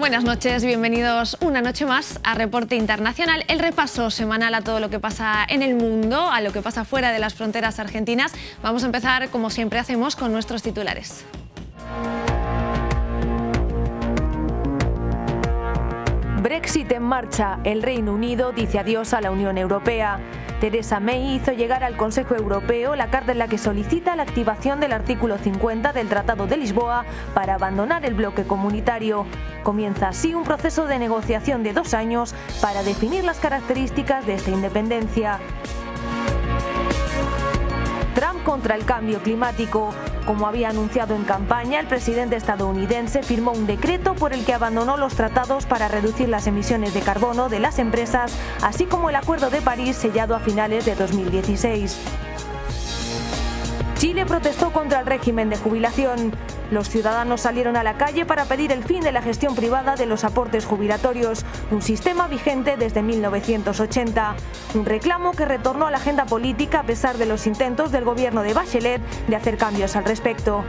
Buenas noches, bienvenidos una noche más a Reporte Internacional, el repaso semanal a todo lo que pasa en el mundo, a lo que pasa fuera de las fronteras argentinas. Vamos a empezar, como siempre hacemos, con nuestros titulares. Brexit en marcha. El Reino Unido dice adiós a la Unión Europea. Theresa May hizo llegar al Consejo Europeo la carta en la que solicita la activación del artículo 50 del Tratado de Lisboa para abandonar el bloque comunitario. Comienza así un proceso de negociación de 2 años para definir las características de esta independencia. Trump contra el cambio climático. Como había anunciado en campaña, el presidente estadounidense firmó un decreto por el que abandonó los tratados para reducir las emisiones de carbono de las empresas, así como el Acuerdo de París sellado a finales de 2016. Chile protestó contra el régimen de jubilación. Los ciudadanos salieron a la calle para pedir el fin de la gestión privada de los aportes jubilatorios, un sistema vigente desde 1980. Un reclamo que retornó a la agenda política a pesar de los intentos del gobierno de Bachelet de hacer cambios al respecto.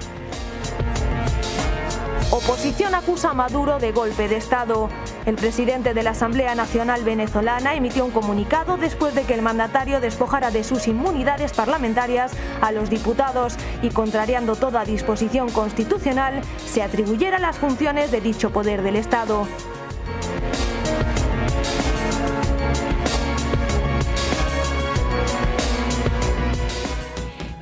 Oposición acusa a Maduro de golpe de Estado. El presidente de la Asamblea Nacional venezolana emitió un comunicado después de que el mandatario despojara de sus inmunidades parlamentarias a los diputados y, contrariando toda disposición constitucional, se atribuyera las funciones de dicho poder del Estado.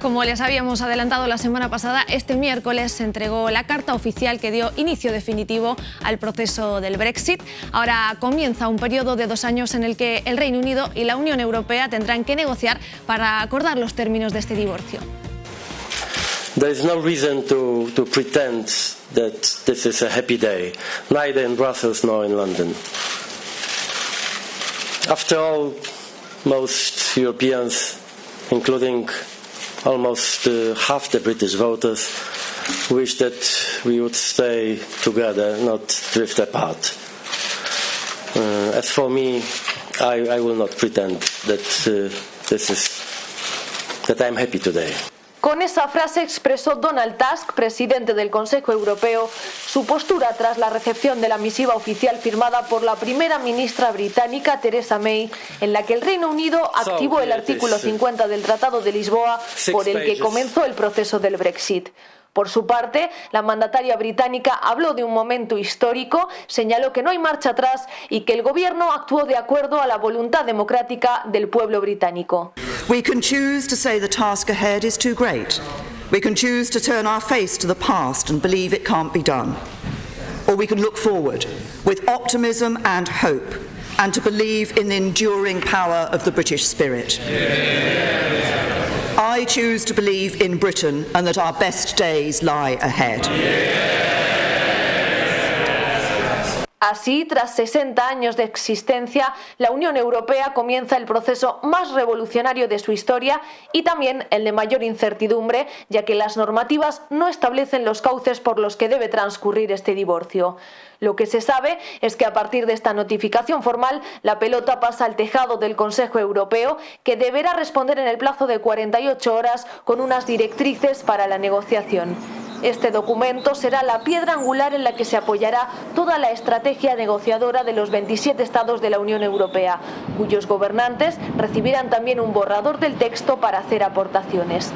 Como les habíamos adelantado la semana pasada, este miércoles se entregó la carta oficial que dio inicio definitivo al proceso del Brexit. Ahora comienza un periodo de 2 años en el que el Reino Unido y la Unión Europea tendrán que negociar para acordar los términos de este divorcio. There is no reason to pretend that this is a happy day, neither in Brussels nor in London. After all, most Europeans, including almost half the British voters, wish that we would stay together, not drift apart. As for me, I will not pretend that I'm happy today. Con esa frase expresó Donald Tusk, presidente del Consejo Europeo, su postura tras la recepción de la misiva oficial firmada por la primera ministra británica Theresa May, en la que el Reino Unido activó el artículo 50 del Tratado de Lisboa por el que comenzó el proceso del Brexit. Por su parte, la mandataria británica habló de un momento histórico, señaló que no hay marcha atrás y que el gobierno actuó de acuerdo a la voluntad democrática del pueblo británico. We can choose to say the task ahead is too great. We can choose to turn our face to the past and believe it can't be done. Or we can look forward with optimism and hope and to believe in the enduring power of the British spirit. I choose to believe in Britain and that our best days lie ahead. Así, tras 60 años de existencia, la Unión Europea comienza el proceso más revolucionario de su historia y también el de mayor incertidumbre, ya que las normativas no establecen los cauces por los que debe transcurrir este divorcio. Lo que se sabe es que a partir de esta notificación formal, la pelota pasa al tejado del Consejo Europeo, que deberá responder en el plazo de 48 horas con unas directrices para la negociación. Este documento será la piedra angular en la que se apoyará toda la estrategia negociadora de los 27 Estados de la Unión Europea, cuyos gobernantes recibirán también un borrador del texto para hacer aportaciones.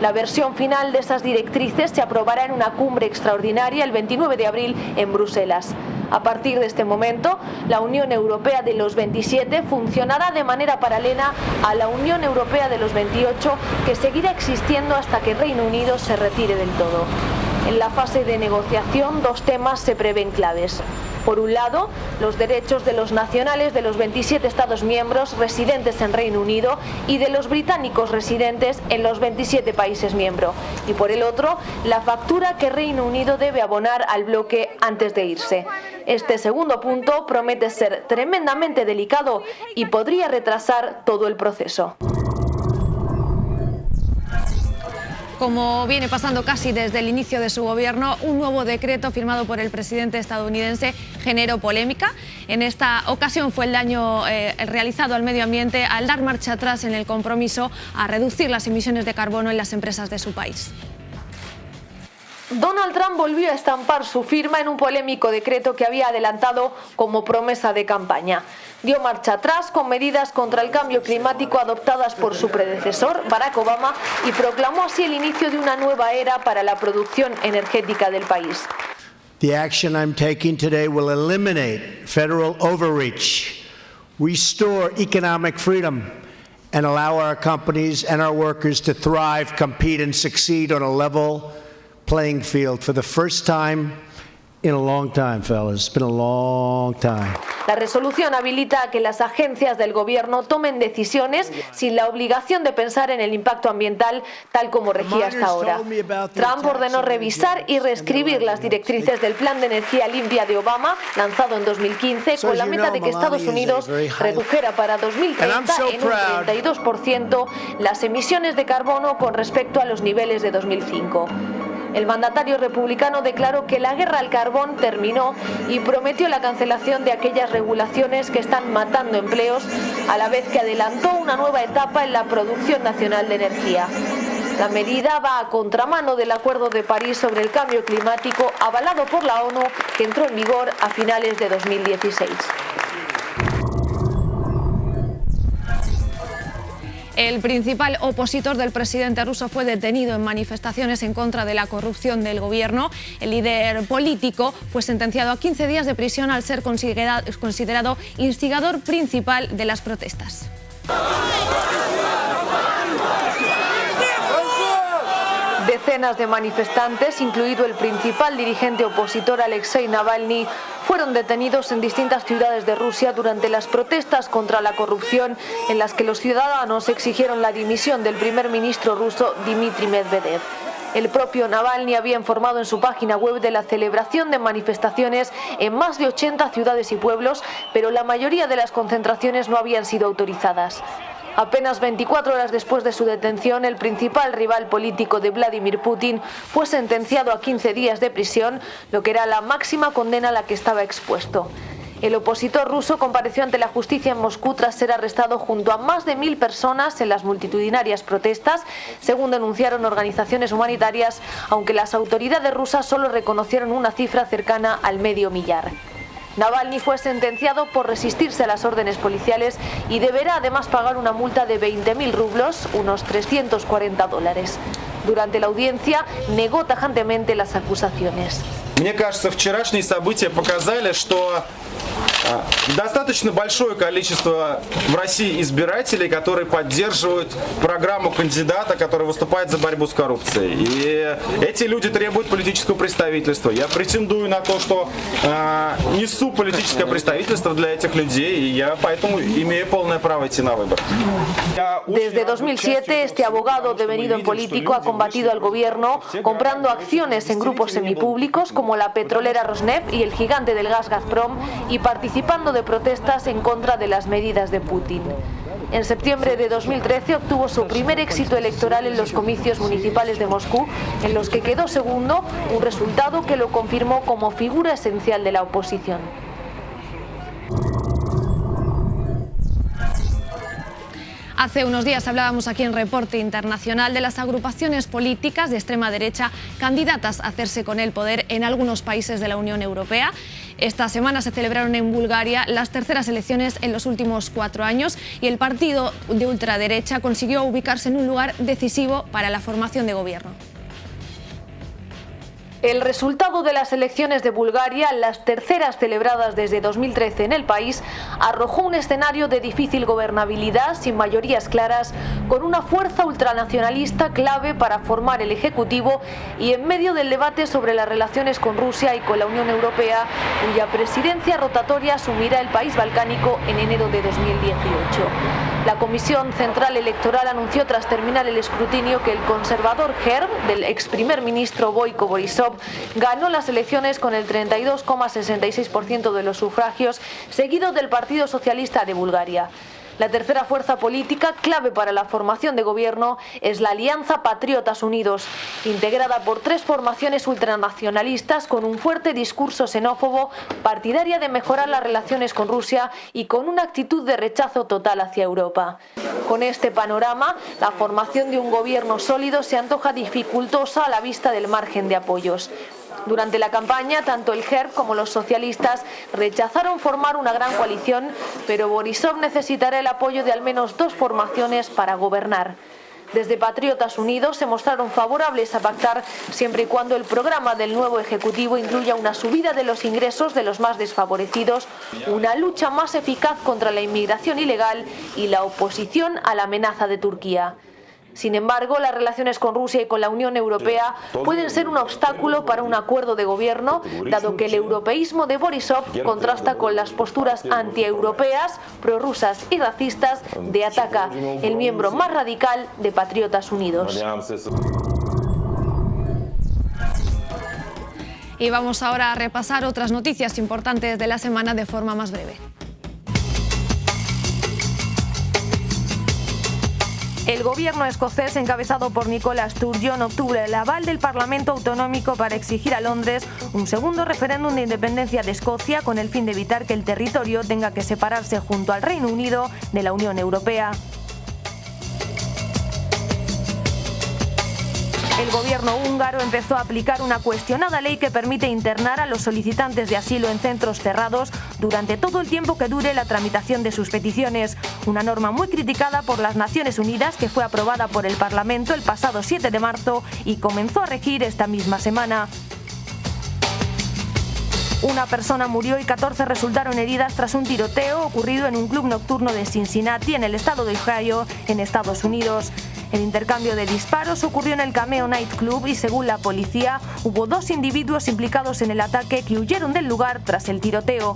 La versión final de esas directrices se aprobará en una cumbre extraordinaria el 29 de abril en Bruselas. A partir de este momento, la Unión Europea de los 27 funcionará de manera paralela a la Unión Europea de los 28, que seguirá existiendo hasta que Reino Unido se retire del todo. En la fase de negociación, 2 temas se prevén claves. Por un lado, los derechos de los nacionales de los 27 Estados miembros residentes en Reino Unido y de los británicos residentes en los 27 países miembros. Y por el otro, la factura que Reino Unido debe abonar al bloque antes de irse. Este segundo punto promete ser tremendamente delicado y podría retrasar todo el proceso. Como viene pasando casi desde el inicio de su gobierno, un nuevo decreto firmado por el presidente estadounidense generó polémica. En esta ocasión fue el daño realizado al medio ambiente al dar marcha atrás en el compromiso a reducir las emisiones de carbono en las empresas de su país. Donald Trump volvió a estampar su firma en un polémico decreto que había adelantado como promesa de campaña. Dio marcha atrás con medidas contra el cambio climático adoptadas por su predecesor, Barack Obama, y proclamó así el inicio de una nueva era para la producción energética del país. The action I'm taking today will eliminate federal overreach, restore economic freedom, and allow our companies and our workers to thrive, compete, and succeed on a level playing field for the first time in a long time, fellas. It's been a long time. La resolución habilita a que las agencias del gobierno tomen decisiones sin la obligación de pensar en el impacto ambiental tal como regía hasta ahora. Trump ordenó revisar y reescribir las directrices del Plan de Energía Limpia de Obama, lanzado en 2015, con la meta de que Estados Unidos redujera para 2030 en un 32% las emisiones de carbono con respecto a los niveles de 2005. El mandatario republicano declaró que la guerra al carbón terminó y prometió la cancelación de aquellas regulaciones que están matando empleos, a la vez que adelantó una nueva etapa en la producción nacional de energía. La medida va a contramano del Acuerdo de París sobre el cambio climático avalado por la ONU, que entró en vigor a finales de 2016. El principal opositor del presidente ruso fue detenido en manifestaciones en contra de la corrupción del gobierno. El líder político fue sentenciado a 15 días de prisión al ser considerado instigador principal de las protestas. Decenas de manifestantes, incluido el principal dirigente opositor Alexei Navalny, fueron detenidos en distintas ciudades de Rusia durante las protestas contra la corrupción en las que los ciudadanos exigieron la dimisión del primer ministro ruso Dmitry Medvedev. El propio Navalny había informado en su página web de la celebración de manifestaciones en más de 80 ciudades y pueblos, pero la mayoría de las concentraciones no habían sido autorizadas. Apenas 24 horas después de su detención, el principal rival político de Vladimir Putin fue sentenciado a 15 días de prisión, lo que era la máxima condena a la que estaba expuesto. El opositor ruso compareció ante la justicia en Moscú tras ser arrestado junto a más de 1000 personas en las multitudinarias protestas, según denunciaron organizaciones humanitarias, aunque las autoridades rusas solo reconocieron una cifra cercana al medio millar. Navalny fue sentenciado por resistirse a las órdenes policiales y deberá además pagar una multa de 20.000 rublos, unos $340. Durante la audiencia negó tajantemente las acusaciones. Мне кажется, вчерашние события показали, что достаточно большое количество в России избирателей, которые поддерживают программу кандидата, который выступает за борьбу с коррупцией. И эти люди требуют политического представительства. Я претендую на то, что несу политическое представительство для этих людей, и я поэтому имею полное право идти на выборы. Desde 2007, este abogado devenido en político ha combatido al gobierno comprando acciones en grupos semipúblicos como la petrolera Rosneft y el gigante del gas Gazprom y participando de protestas en contra de las medidas de Putin. En septiembre de 2013 obtuvo su primer éxito electoral en los comicios municipales de Moscú, en los que quedó segundo, un resultado que lo confirmó como figura esencial de la oposición. Hace unos días hablábamos aquí en Reporte Internacional de las agrupaciones políticas de extrema derecha candidatas a hacerse con el poder en algunos países de la Unión Europea. Esta semana se celebraron en Bulgaria las terceras elecciones en los últimos 4 años y el partido de ultraderecha consiguió ubicarse en un lugar decisivo para la formación de gobierno. El resultado de las elecciones de Bulgaria, las terceras celebradas desde 2013 en el país, arrojó un escenario de difícil gobernabilidad sin mayorías claras, con una fuerza ultranacionalista clave para formar el Ejecutivo y en medio del debate sobre las relaciones con Rusia y con la Unión Europea, cuya presidencia rotatoria asumirá el país balcánico en enero de 2018. La Comisión Central Electoral anunció tras terminar el escrutinio que el conservador Herb, del ex primer ministro Boyko Borisov, ganó las elecciones con el 32,66% de los sufragios, seguido del Partido Socialista de Bulgaria. La tercera fuerza política clave para la formación de gobierno es la Alianza Patriotas Unidos, integrada por 3 formaciones ultranacionalistas con un fuerte discurso xenófobo, partidaria de mejorar las relaciones con Rusia y con una actitud de rechazo total hacia Europa. Con este panorama, la formación de un gobierno sólido se antoja dificultosa a la vista del margen de apoyos. Durante la campaña, tanto el GERB como los socialistas rechazaron formar una gran coalición, pero Borisov necesitará el apoyo de al menos 2 formaciones para gobernar. Desde Patriotas Unidos se mostraron favorables a pactar siempre y cuando el programa del nuevo Ejecutivo incluya una subida de los ingresos de los más desfavorecidos, una lucha más eficaz contra la inmigración ilegal y la oposición a la amenaza de Turquía. Sin embargo, las relaciones con Rusia y con la Unión Europea pueden ser un obstáculo para un acuerdo de gobierno, dado que el europeísmo de Borisov contrasta con las posturas antieuropeas, prorrusas y racistas de Ataka, el miembro más radical de Patriotas Unidos. Y vamos ahora a repasar otras noticias importantes de la semana de forma más breve. El gobierno escocés, encabezado por Nicola Sturgeon, obtuvo el aval del Parlamento Autonómico para exigir a Londres un segundo referéndum de independencia de Escocia con el fin de evitar que el territorio tenga que separarse junto al Reino Unido de la Unión Europea. El gobierno húngaro empezó a aplicar una cuestionada ley que permite internar a los solicitantes de asilo en centros cerrados durante todo el tiempo que dure la tramitación de sus peticiones, una norma muy criticada por las Naciones Unidas que fue aprobada por el Parlamento el pasado 7 de marzo y comenzó a regir esta misma semana. Una persona murió y 14 resultaron heridas tras un tiroteo ocurrido en un club nocturno de Cincinnati, en el estado de Ohio, en Estados Unidos. El intercambio de disparos ocurrió en el Cameo Night Club y, según la policía, hubo 2 individuos implicados en el ataque que huyeron del lugar tras el tiroteo.